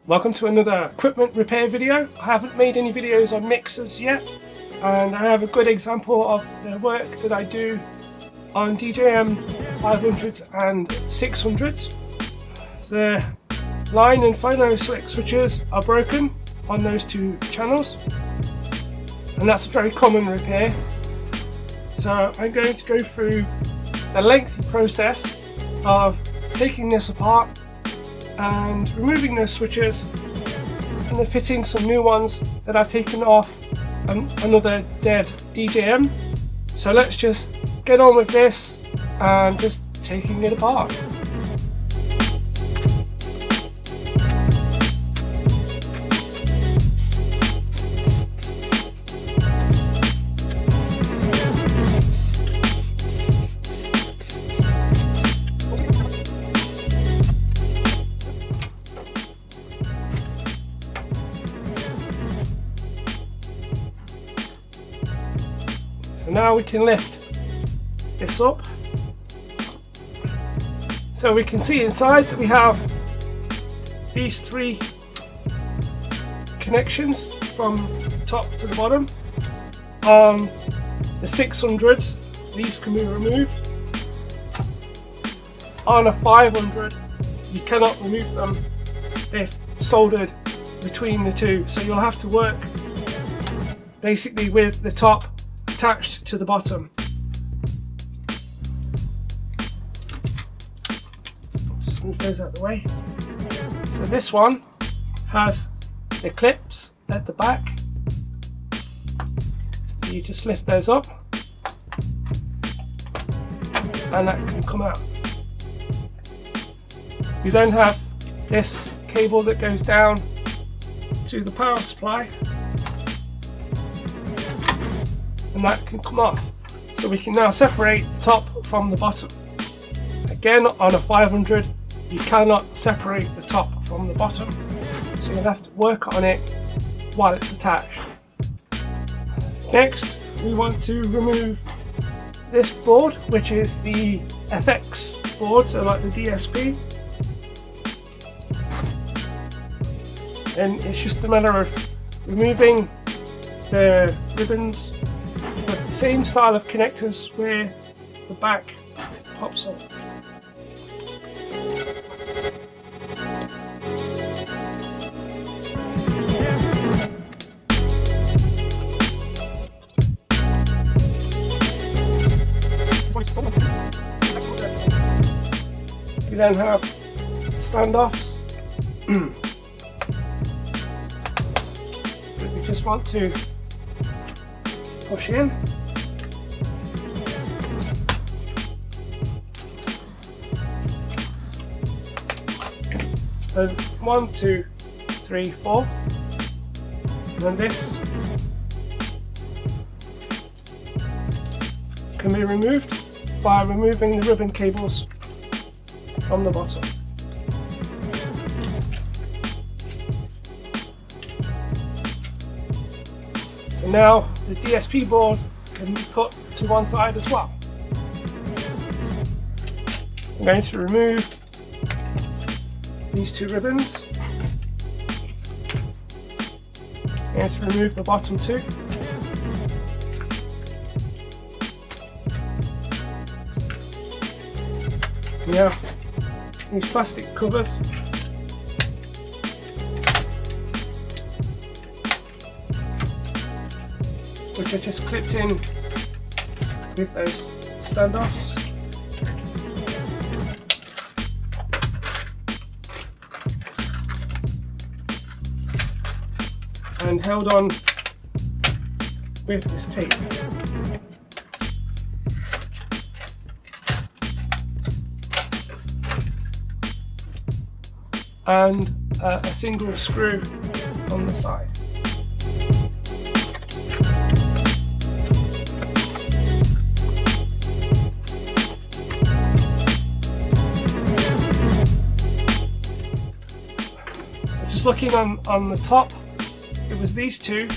Welcome to another equipment repair video. I haven't made any videos on mixers yet, and I have a good example of the work that I do on DJM 500s and 600s. The line and phono select switches are broken on those two channels, and that's a very common repair. So I'm going to go through the lengthy process of taking this apart and removing those switches and then fitting some new ones that I've taken off another dead DJM. So let's just get on with this and just taking it apart. So now we can lift this up. So we can see inside that we have these three connections from top to the bottom. On the 600s, these can be removed. On a 500, you cannot remove them. They're soldered between the two. So you'll have to work basically with the top attached to the bottom. Just move those out of the way. So this one has the clips at the back. So you just lift those up and that can come out. You then have this cable that goes down to the power supply, and that can come off. So we can now separate the top from the bottom. Again, on a 500, you cannot separate the top from the bottom, so you'll have to work on it while it's attached. Next, we want to remove this board, which is the FX board, so like the DSP. And it's just a matter of removing the ribbons with the same style of connectors where the back pops up. We then have standoffs that we just want to push in. So 1, 2, 3, 4, and then this can be removed by removing the ribbon cables from the bottom. So now the DSP board can be put to one side as well. I'm going to remove these two ribbons. I'm going to remove the bottom two. Now, these plastic covers which are just clipped in with those standoffs. And held on with this tape. And a single screw on the side. So just looking on the top, it was these two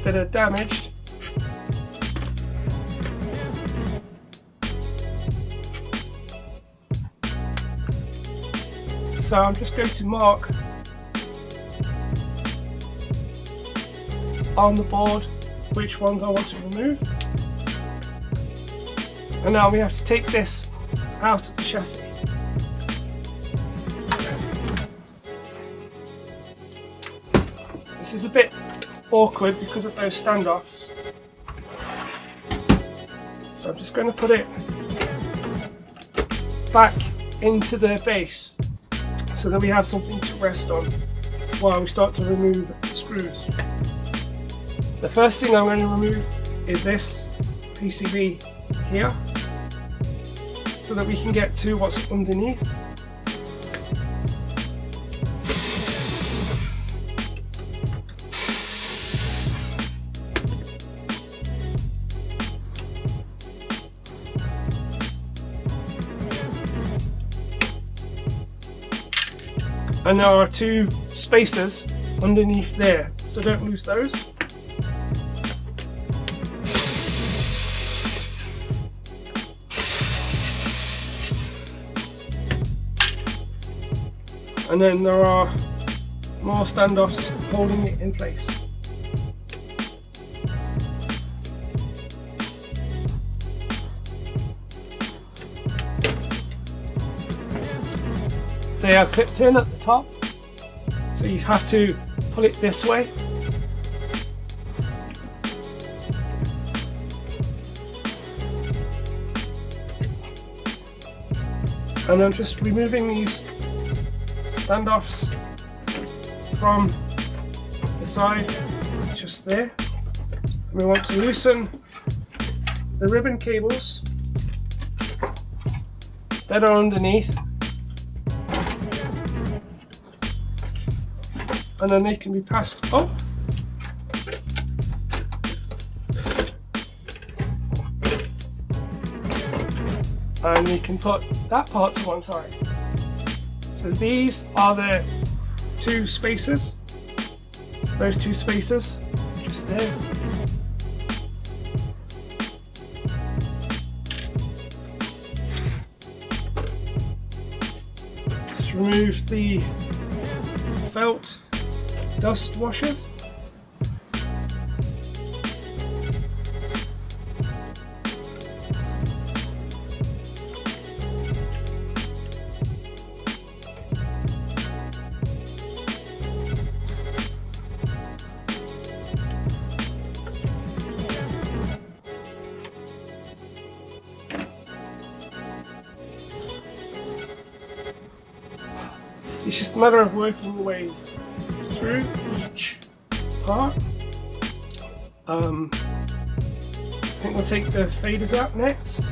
that are damaged. So I'm just going to mark on the board which ones I want to remove. And now we have to take this out of the chassis. This is a bit awkward because of those standoffs. So I'm just going to put it back into the base so that we have something to rest on while we start to remove the screws. The first thing I'm going to remove is this PCB here so that we can get to what's underneath. And there are two spacers underneath there, so don't lose those. And then there are more standoffs holding it in place. They are clipped in at the top, so you have to pull it this way. And I'm just removing these standoffs from the side, just there. And we want to loosen the ribbon cables that are underneath, and then they can be passed up. And we can put that part to one side. So these are the two spacers. So those two spacers, just there. Just remove the felt dust washers. It's just a matter of working your way through each part. I think we'll take the faders out next.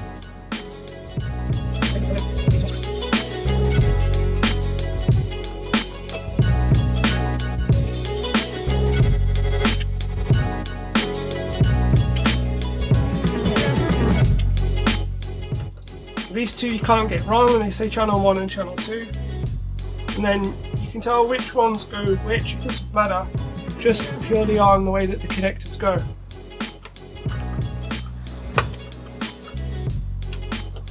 These two you can't get wrong when they say channel 1 and channel 2. And then you can tell which ones go which. It doesn't matter, just purely on the way that the connectors go.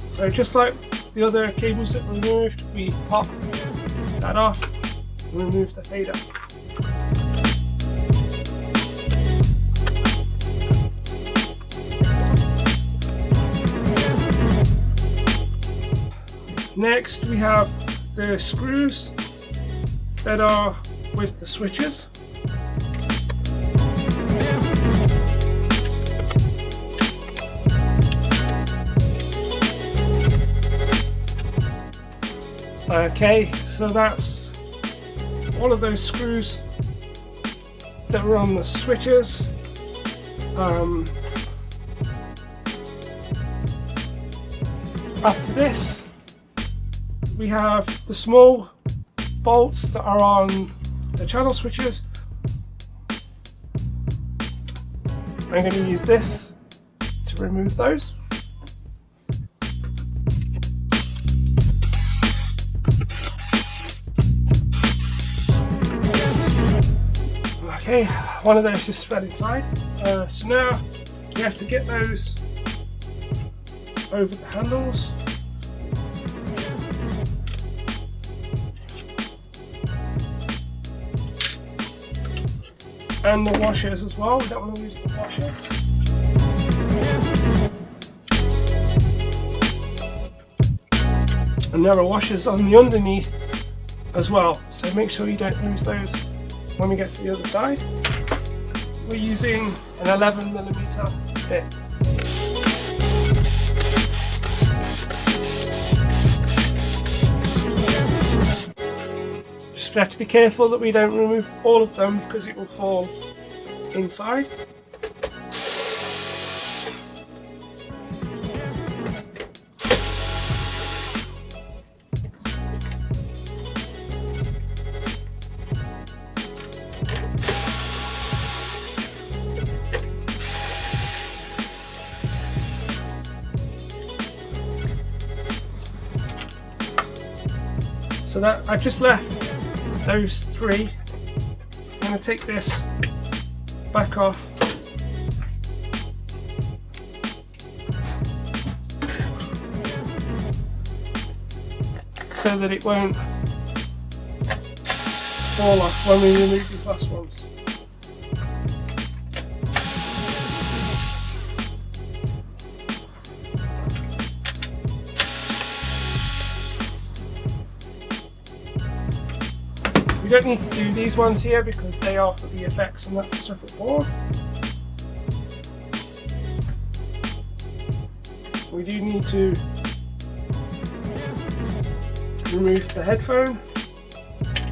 So just like the other cables that we removed, we pop that off and remove the fader. Next we have the screws that are with the switches. Okay, so that's all of those screws that were on the switches. After this, we have the small bolts that are on the channel switches. I'm going to use this to remove those. Okay, one of those just fell inside. So now we have to get those over the handles. and the washers as well. We don't want to lose the washers. And there are washers on the underneath as well, so make sure you don't lose those when we get to the other side. We're using an 11mm bit. Just have to be careful that we don't remove all of them because it will fall inside. So that I've just left those three. I'm going to take this back off. So that it won't fall off when we remove these last ones. We don't need to do these ones here because they are for the effects and that's a separate board. We do need to remove the headphone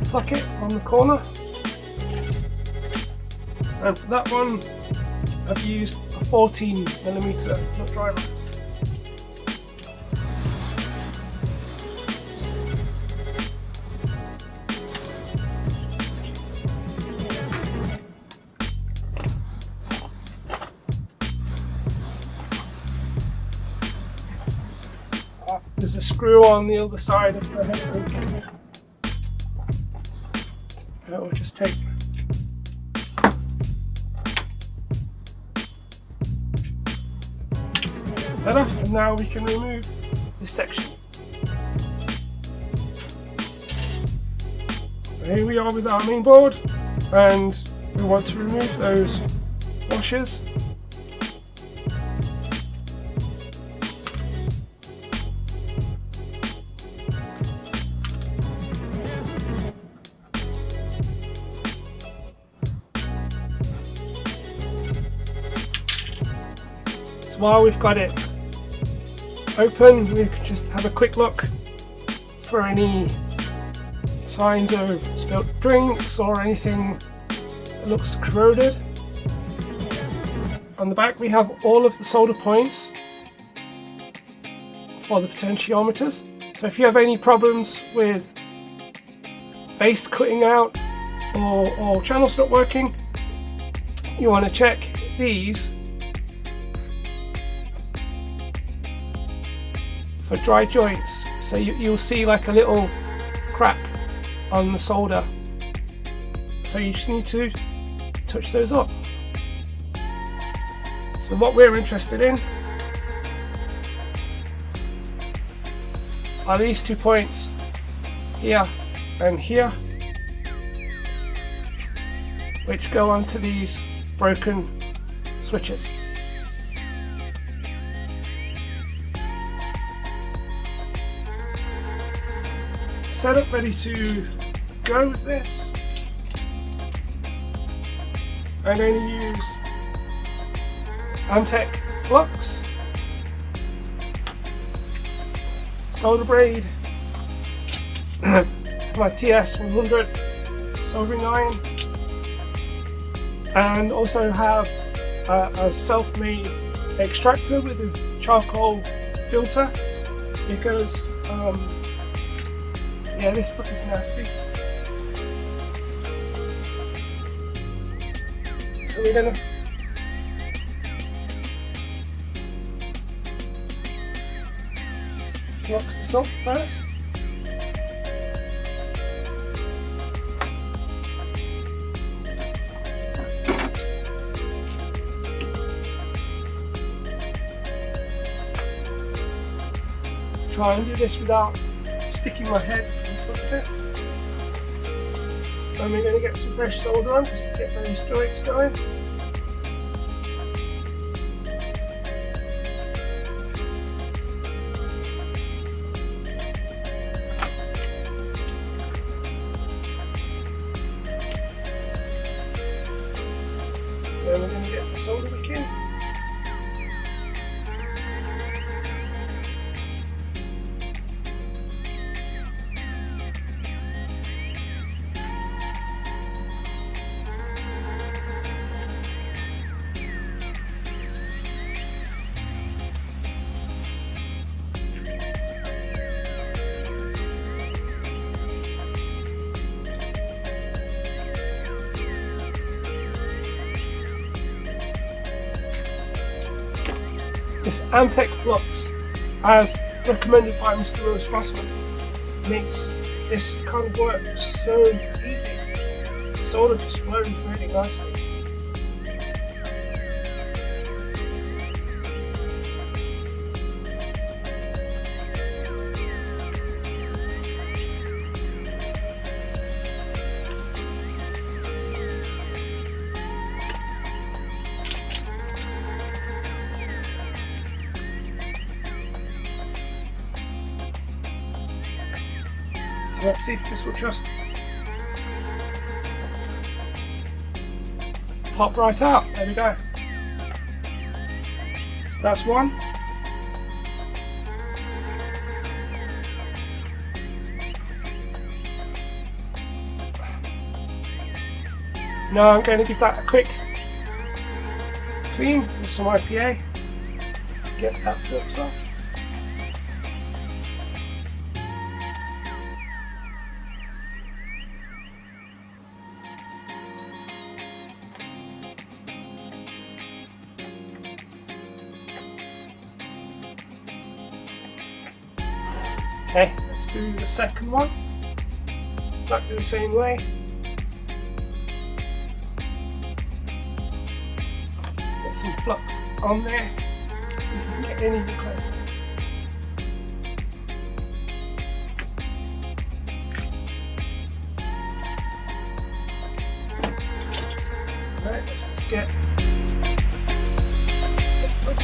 socket from the corner. And for that one, I've used a 14mm nut driver. There's a screw on the other side of the headphone. We'll just take that off, and now we can remove this section. So here we are with our main board, and we want to remove those washers. While we've got it open, we can just have a quick look for any signs of spilt drinks or anything that looks corroded. On the back we have all of the solder points for the potentiometers, so if you have any problems with base cutting out or channels not working, you want to check these for dry joints. So you'll see like a little crack on the solder, so you just need to touch those up. So what we're interested in are these 2 points here and here, which go onto these broken switches. Setup ready to go with this. I'm going to use Amtech flux, solder braid, my TS100 soldering iron, and also have a self-made extractor with a charcoal filter because yeah, this stuff is nasty. So we're gonna flux this up first. Try and do this without sticking my head in front of it. And we're going to get some fresh solder on just to get those joints going. Then we're going to get the solder back in. This Amtech flux, as recommended by Mr. Lewis Rossman, makes this kind of work so easy. The solder just flows really nicely. Let's see if this will just pop right out. There we go. So that's one. Now I'm going to give that a quick clean with some IPA. Get that flux off. Okay, let's do the second one. Exactly the same way. Get some flux on there. See if we can get any bit closer. Right, let's just get this one.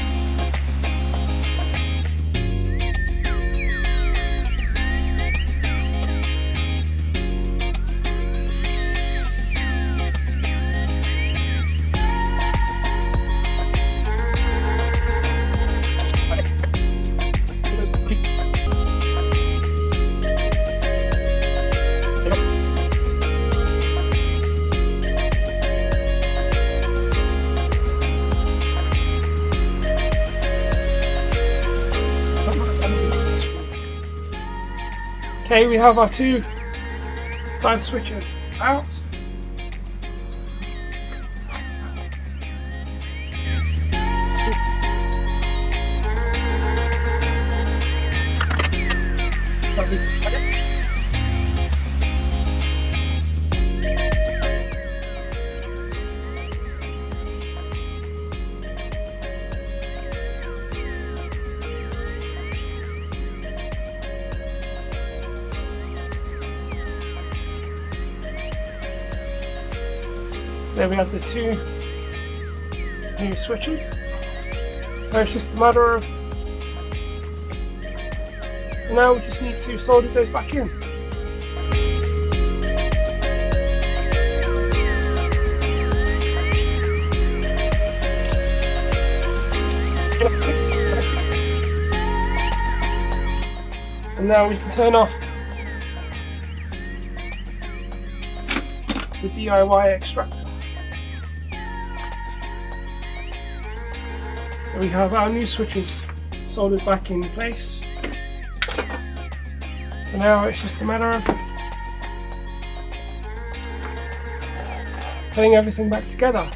Okay, we have our two band switches out. There we have the two new switches. So it's just a matter of... So now we just need to solder those back in. And now we can turn off the DIY extractor. So we have our new switches soldered back in place. So now it's just a matter of putting everything back together.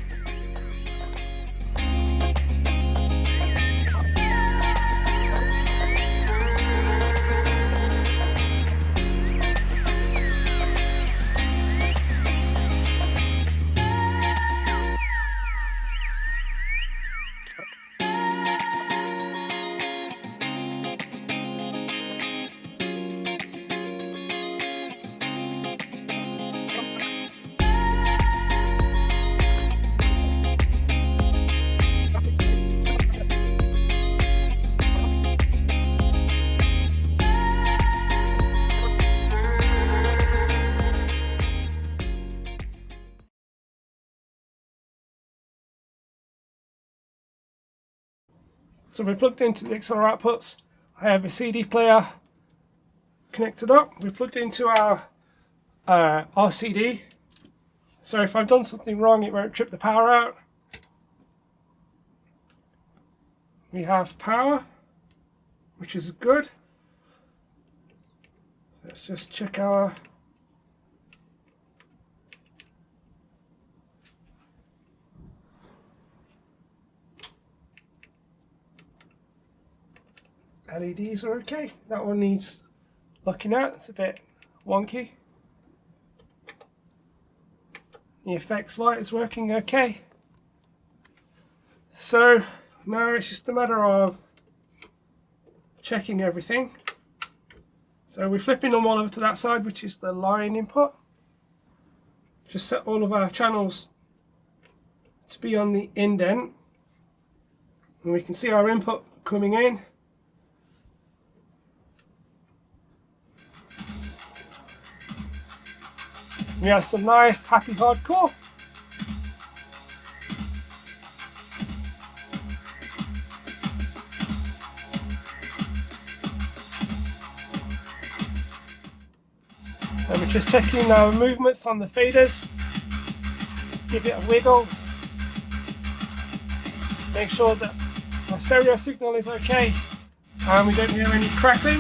So we're plugged into the XLR outputs. I have a CD player connected up. We're plugged into our RCD. So if I've done something wrong, it won't trip the power out. We have power, which is good. Let's just check our LEDs are okay. That one needs looking at. It's a bit wonky. The effects light is working okay. So now it's just a matter of checking everything. So we're flipping them all over to that side, which is the line input. Just set all of our channels to be on the indent. And we can see our input coming in. We have some nice happy hardcore. So we're just checking our movements on the faders. Give it a wiggle. Make sure that our stereo signal is okay and we don't hear any crackling.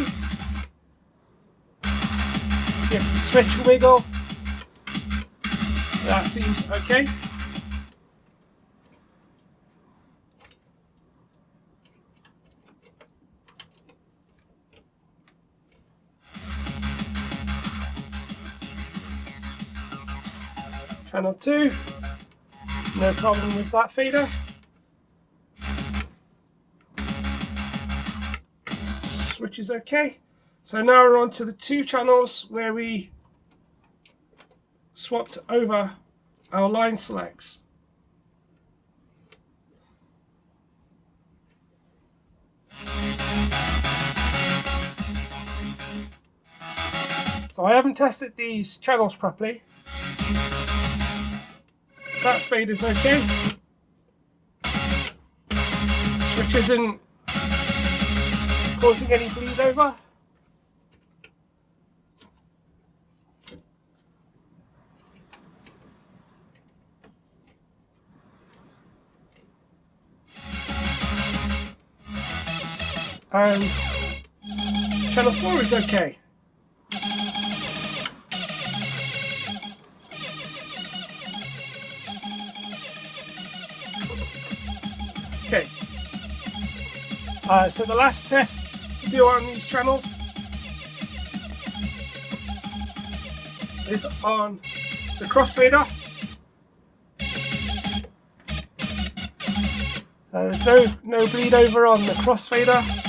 Give the switch a wiggle. That seems okay. Channel 2, no problem with that fader. Switch is okay. So now we're on to the 2 channels where we swapped over our line selects. So I haven't tested these channels properly. That fade is okay. Switch isn't causing any bleed over. And channel 4 is okay. Okay. So the last test to do on these channels is on the crossfader. There's no bleed over on the crossfader.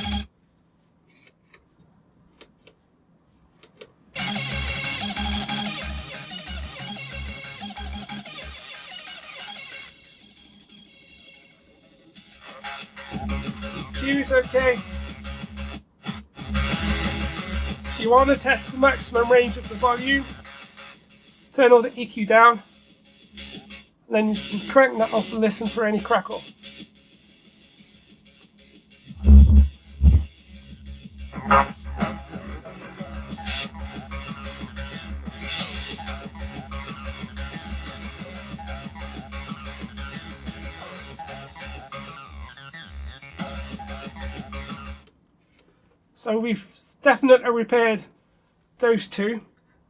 EQ is okay. If you want to test the maximum range of the volume, turn all the EQ down. Then you can crank that up and listen for any crackle. So we've definitely repaired those 2,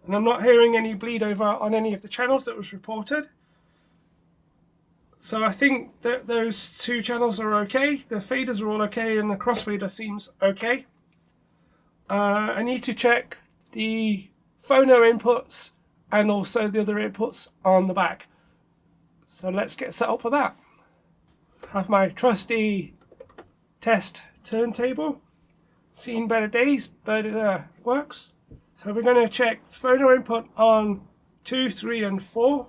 and I'm not hearing any bleed over on any of the channels that was reported. So I think that those 2 channels are okay. The faders are all okay, and the crossfader seems okay. I need to check the phono inputs and also the other inputs on the back. So let's get set up for that. I have my trusty test turntable. Seen better days, but it works. So we're going to check phono input on 2, 3 and 4.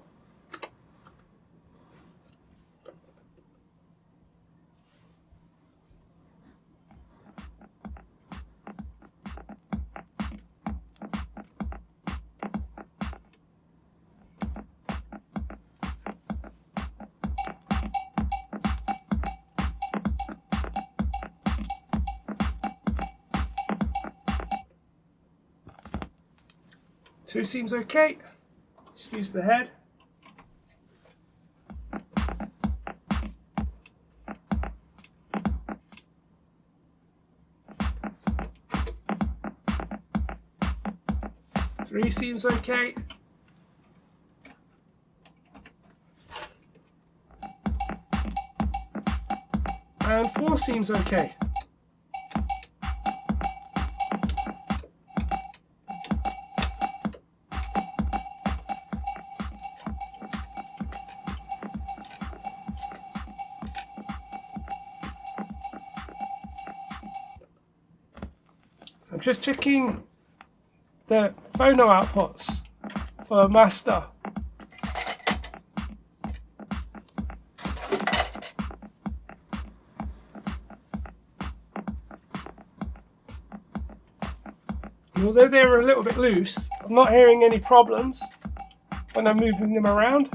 2 seems okay. Let's use the head. Three seems okay. And 4 seems okay. I'm just checking the phono outputs for master. And although they're a little bit loose, I'm not hearing any problems when I'm moving them around.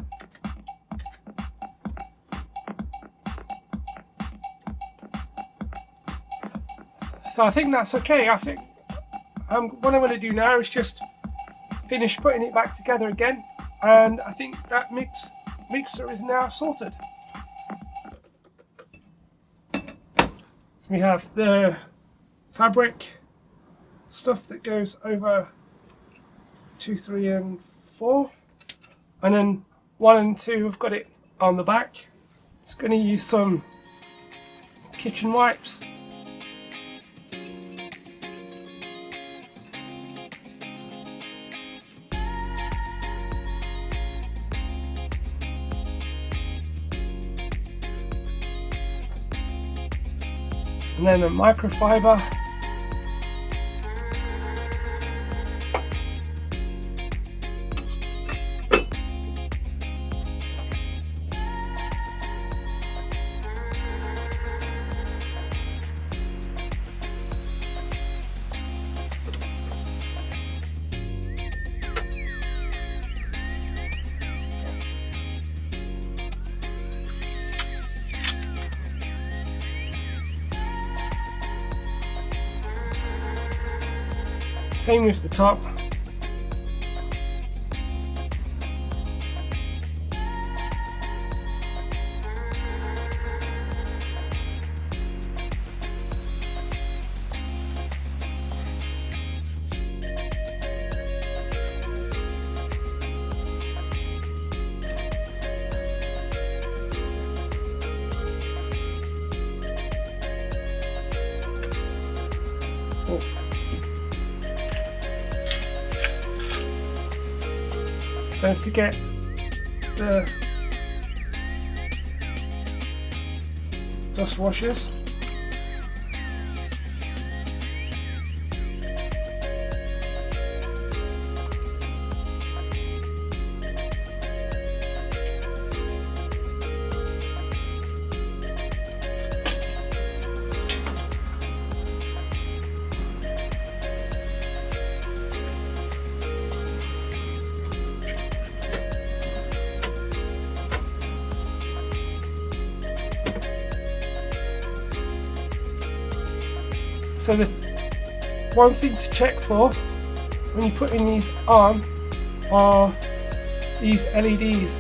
So I think that's okay. I think what I'm going to do now is just finish putting it back together again, and I think that mixer is now sorted. So we have the fabric stuff that goes over 2, 3 and 4, and then 1 and 2 I've got it on the back. It's going to use some kitchen wipes. And then a microfiber. Same with the top. Oh. Don't forget the dust washers. So the one thing to check for when you're putting these on are these LEDs.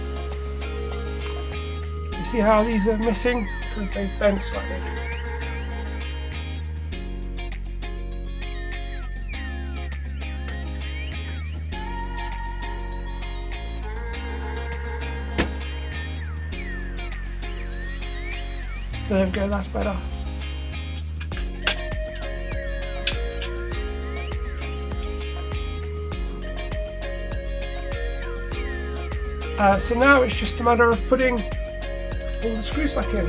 You see how these are missing because they've bent slightly. So there we go, that's better. So now it's just a matter of putting all the screws back in.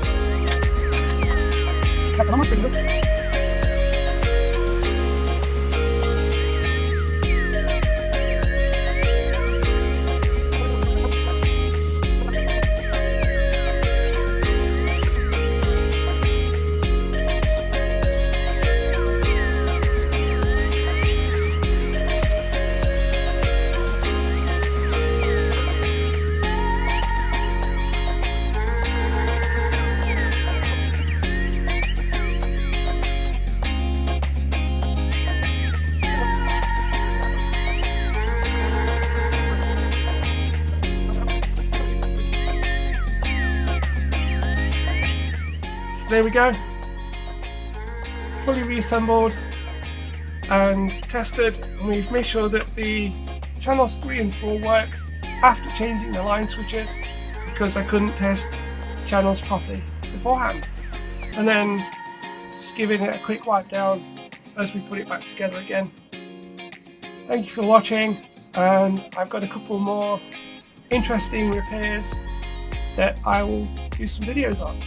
there we go, fully reassembled and tested, and we've made sure that the channels 3 and 4 work after changing the line switches, because I couldn't test the channels properly beforehand. And then just giving it a quick wipe down as we put it back together again. Thank you for watching, and I've got a couple more interesting repairs that I will do some videos on.